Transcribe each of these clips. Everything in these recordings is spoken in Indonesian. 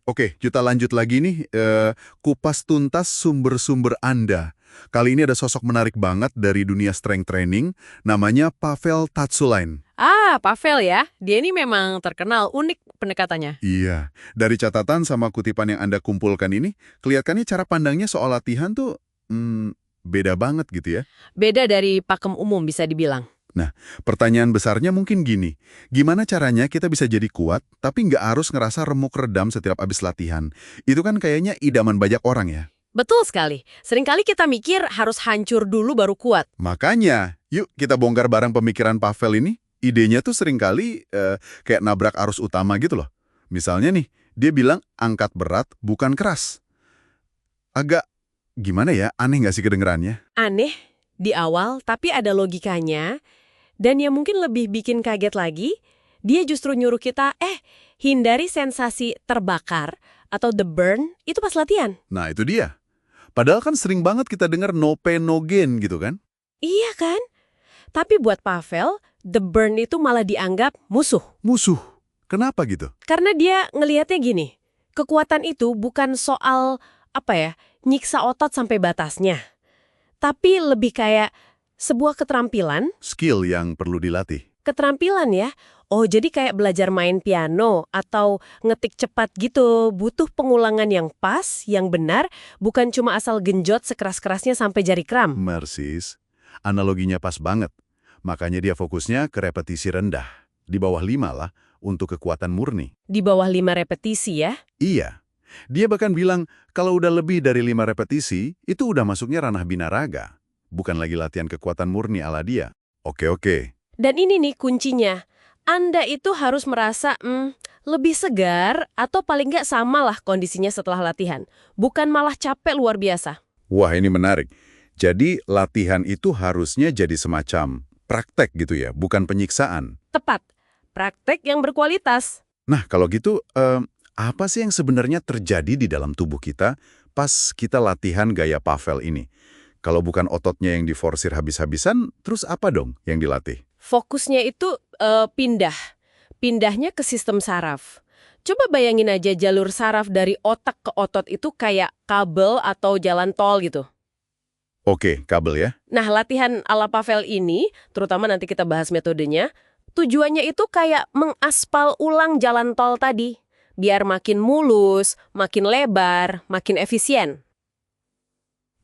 Oke, kita lanjut lagi nih, kupas tuntas sumber-sumber Anda. Kali ini ada sosok menarik banget dari dunia strength training, namanya Pavel Tsatsouline. Pavel ya. Dia ini memang terkenal unik pendekatannya. Iya, dari catatan sama kutipan yang Anda kumpulkan ini, kelihatannya cara pandangnya soal latihan tuh, beda banget gitu ya. Beda dari pakem umum bisa dibilang. Nah, pertanyaan besarnya mungkin gini, gimana caranya kita bisa jadi kuat, tapi nggak harus ngerasa remuk redam setiap abis latihan? Itu kan kayaknya idaman banyak orang ya. Betul sekali. Seringkali kita mikir harus hancur dulu baru kuat. Makanya, yuk kita bongkar bareng pemikiran Pavel ini. Idenya tuh seringkali kayak nabrak arus utama gitu loh. Misalnya nih, dia bilang angkat berat bukan keras. Agak, gimana ya, aneh nggak sih kedengerannya? Aneh di awal, tapi ada logikanya. Dan yang mungkin lebih bikin kaget lagi, dia justru nyuruh kita, hindari sensasi terbakar atau the burn itu pas latihan. Nah itu dia. Padahal kan sering banget kita dengar no pain no gain gitu kan? Iya kan? Tapi buat Pavel, the burn itu malah dianggap musuh. Musuh. Kenapa gitu? Karena dia ngelihatnya gini, kekuatan itu bukan soal, nyiksa otot sampai batasnya. Tapi lebih kayak sebuah keterampilan. Skill yang perlu dilatih. Keterampilan ya. Oh, jadi kayak belajar main piano atau ngetik cepat gitu. Butuh pengulangan yang pas, yang benar, bukan cuma asal genjot sekeras-kerasnya sampai jari kram. Mersis, analoginya pas banget. Makanya dia fokusnya ke repetisi rendah. Di bawah 5 lah, untuk kekuatan murni. Di bawah 5 repetisi ya. Iya. Dia bahkan bilang, kalau udah lebih dari 5 repetisi, itu udah masuknya ranah binaraga. Bukan lagi latihan kekuatan murni ala dia. Oke. Dan ini nih kuncinya. Anda itu harus merasa lebih segar atau paling nggak samalah kondisinya setelah latihan. Bukan malah capek luar biasa. Wah, ini menarik. Jadi, latihan itu harusnya jadi semacam praktek gitu ya, bukan penyiksaan. Tepat. Praktek yang berkualitas. Nah, kalau gitu, apa sih yang sebenarnya terjadi di dalam tubuh kita pas kita latihan gaya Pavel ini? Kalau bukan ototnya yang diforsir habis-habisan, terus apa dong yang dilatih? Fokusnya itu pindah. Pindahnya ke sistem saraf. Coba bayangin aja jalur saraf dari otak ke otot itu kayak kabel atau jalan tol gitu. Oke, kabel ya. Nah, latihan ala Pavel ini, terutama nanti kita bahas metodenya, tujuannya itu kayak mengaspal ulang jalan tol tadi. Biar makin mulus, makin lebar, makin efisien.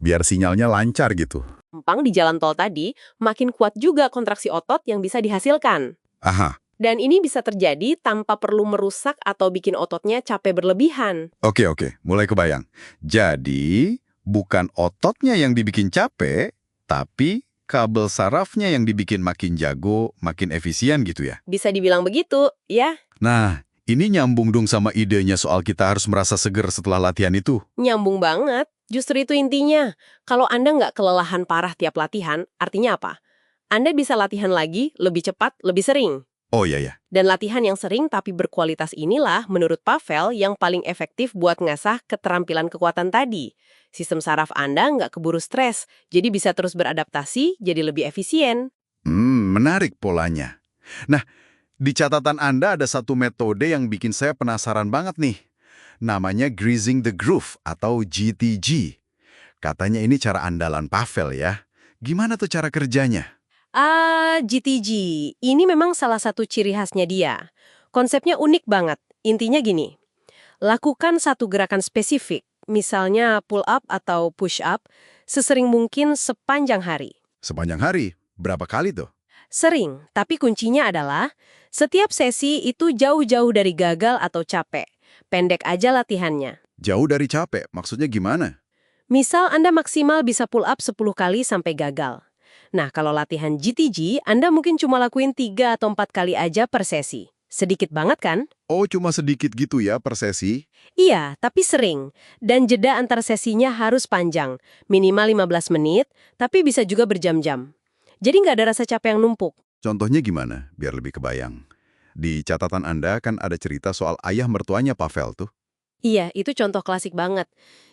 Biar sinyalnya lancar gitu. Gampang di jalan tol tadi, makin kuat juga kontraksi otot yang bisa dihasilkan. Aha, Dan ini bisa terjadi tanpa perlu merusak atau bikin ototnya capek berlebihan. oke, mulai kebayang. Jadi, bukan ototnya yang dibikin capek, tapi kabel sarafnya yang dibikin makin jago, makin efisien gitu ya. Bisa dibilang begitu, ya? Nah, ini nyambung dong sama idenya soal kita harus merasa seger setelah latihan itu. Nyambung banget. Justru itu intinya. Kalau Anda nggak kelelahan parah tiap latihan, artinya apa? Anda bisa latihan lagi, lebih cepat, lebih sering. Oh iya. Dan latihan yang sering tapi berkualitas inilah, menurut Pavel, yang paling efektif buat ngasah keterampilan kekuatan tadi. Sistem saraf Anda nggak keburu stres, jadi bisa terus beradaptasi, jadi lebih efisien. Menarik polanya. Nah, di catatan Anda ada satu metode yang bikin saya penasaran banget nih. Namanya Greasing the Groove atau GTG. Katanya ini cara andalan Pavel ya. Gimana tuh cara kerjanya? GTG. Ini memang salah satu ciri khasnya dia. Konsepnya unik banget. Intinya gini, lakukan satu gerakan spesifik, misalnya pull up atau push up, sesering mungkin sepanjang hari. Sepanjang hari? Berapa kali tuh? Sering, tapi kuncinya adalah setiap sesi itu jauh-jauh dari gagal atau capek. Pendek aja latihannya. Jauh dari capek, maksudnya gimana? Misal Anda maksimal bisa pull up 10 kali sampai gagal. Nah, kalau latihan GTG, Anda mungkin cuma lakuin 3 atau 4 kali aja per sesi. Sedikit banget kan? Oh, cuma sedikit gitu ya per sesi? Iya, tapi sering. Dan jeda antar sesinya harus panjang. Minimal 15 menit, tapi bisa juga berjam-jam. Jadi nggak ada rasa capek yang numpuk. Contohnya gimana, biar lebih kebayang? Di catatan Anda kan ada cerita soal ayah mertuanya Pavel tuh. Iya, itu contoh klasik banget.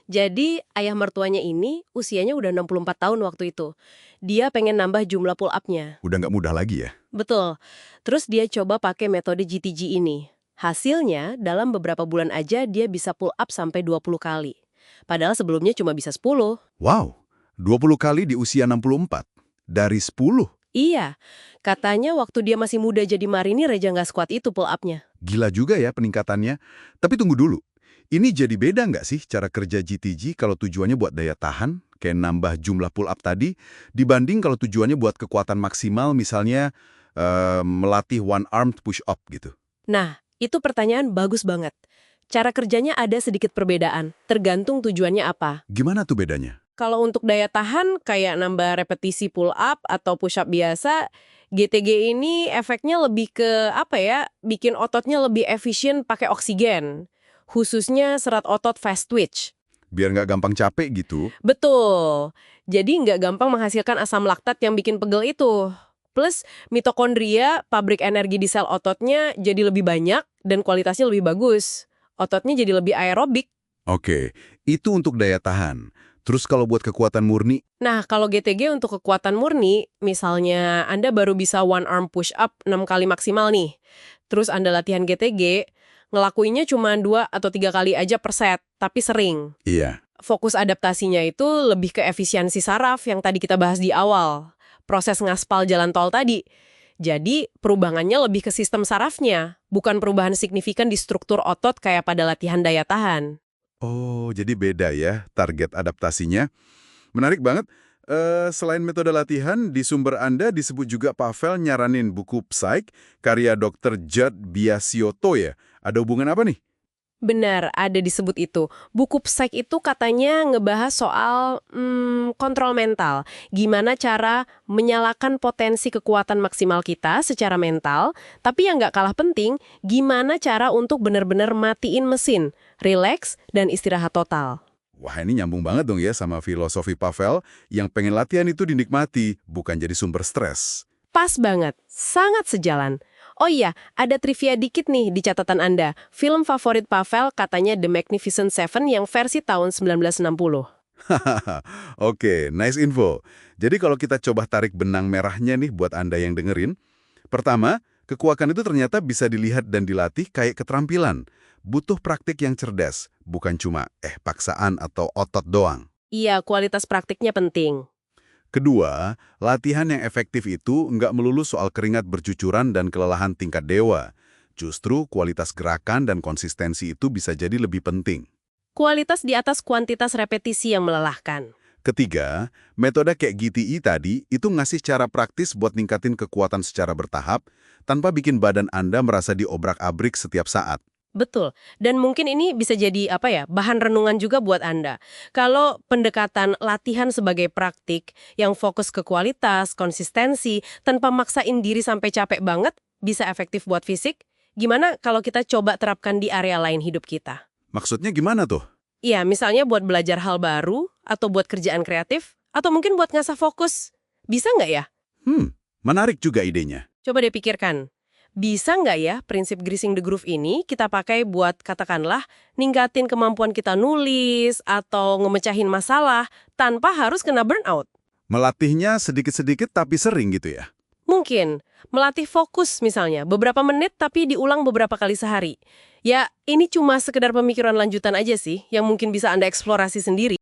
Jadi, ayah mertuanya ini usianya udah 64 tahun waktu itu. Dia pengen nambah jumlah pull up-nya. Udah nggak mudah lagi ya? Betul. Terus dia coba pakai metode GTG ini. Hasilnya, dalam beberapa bulan aja dia bisa pull up sampai 20 kali. Padahal sebelumnya cuma bisa 10. Wow, 20 kali di usia 64. Dari 10. Iya, katanya waktu dia masih muda jadi marinir aja nggak sekuat itu pull up-nya. Gila juga ya peningkatannya. Tapi tunggu dulu. Ini jadi beda nggak sih cara kerja GTG kalau tujuannya buat daya tahan, kayak nambah jumlah pull up tadi, dibanding kalau tujuannya buat kekuatan maksimal, misalnya melatih one-armed push-up gitu? Nah, itu pertanyaan bagus banget. Cara kerjanya ada sedikit perbedaan, tergantung tujuannya apa. Gimana tuh bedanya? Kalau untuk daya tahan, kayak nambah repetisi pull up atau push up biasa, GTG ini efeknya lebih ke, bikin ototnya lebih efisien pakai oksigen. Khususnya serat otot fast twitch. Biar nggak gampang capek gitu? Betul. Jadi nggak gampang menghasilkan asam laktat yang bikin pegel itu. Plus, mitokondria, pabrik energi di sel ototnya jadi lebih banyak dan kualitasnya lebih bagus. Ototnya jadi lebih aerobik. Oke, itu untuk daya tahan. Terus kalau buat kekuatan murni? Nah, kalau GTG untuk kekuatan murni, misalnya Anda baru bisa one arm push up 6 kali maksimal nih. Terus Anda latihan GTG, ngelakuinnya cuma 2 atau 3 kali aja per set, tapi sering. Iya. Fokus adaptasinya itu lebih ke efisiensi saraf yang tadi kita bahas di awal. Proses ngaspal jalan tol tadi. Jadi, perubahannya lebih ke sistem sarafnya, bukan perubahan signifikan di struktur otot kayak pada latihan daya tahan. Oh, jadi beda ya target adaptasinya. Menarik banget. Selain metode latihan, di sumber Anda disebut juga Pavel nyaranin buku Psych, karya Dr. Judd Biasiotto ya. Ada hubungan apa nih? Benar, ada disebut itu. Buku Psych itu katanya ngebahas soal kontrol mental. Gimana cara menyalakan potensi kekuatan maksimal kita secara mental, tapi yang nggak kalah penting, gimana cara untuk benar-benar matiin mesin, rileks, dan istirahat total. Wah, ini nyambung banget dong ya sama filosofi Pavel yang pengen latihan itu dinikmati, bukan jadi sumber stres. Pas banget, sangat sejalan. Oh iya, ada trivia dikit nih di catatan Anda. Film favorit Pavel katanya The Magnificent Seven yang versi tahun 1960. Hahaha, oke, nice info. Jadi kalau kita coba tarik benang merahnya nih buat Anda yang dengerin. Pertama, kekuatan itu ternyata bisa dilihat dan dilatih kayak keterampilan. Butuh praktik yang cerdas, bukan cuma paksaan atau otot doang. Iya, kualitas praktiknya penting. Kedua, latihan yang efektif itu nggak melulu soal keringat bercucuran dan kelelahan tingkat dewa. Justru kualitas gerakan dan konsistensi itu bisa jadi lebih penting. Kualitas di atas kuantitas repetisi yang melelahkan. Ketiga, metode kayak GTI tadi itu ngasih cara praktis buat ningkatin kekuatan secara bertahap tanpa bikin badan Anda merasa diobrak-abrik setiap saat. Betul. Dan mungkin ini bisa jadi bahan renungan juga buat Anda. Kalau pendekatan latihan sebagai praktik yang fokus ke kualitas, konsistensi, tanpa maksain diri sampai capek banget, bisa efektif buat fisik, gimana kalau kita coba terapkan di area lain hidup kita? Maksudnya gimana tuh? Iya, misalnya buat belajar hal baru, atau buat kerjaan kreatif, atau mungkin buat ngasah fokus. Bisa nggak ya? Menarik juga idenya. Coba deh pikirkan. Bisa nggak ya prinsip greasing the groove ini kita pakai buat katakanlah ningkatin kemampuan kita nulis atau ngemecahin masalah tanpa harus kena burnout? Melatihnya sedikit-sedikit tapi sering gitu ya? Mungkin. Melatih fokus misalnya, beberapa menit tapi diulang beberapa kali sehari. Ya, ini cuma sekedar pemikiran lanjutan aja sih, yang mungkin bisa Anda eksplorasi sendiri.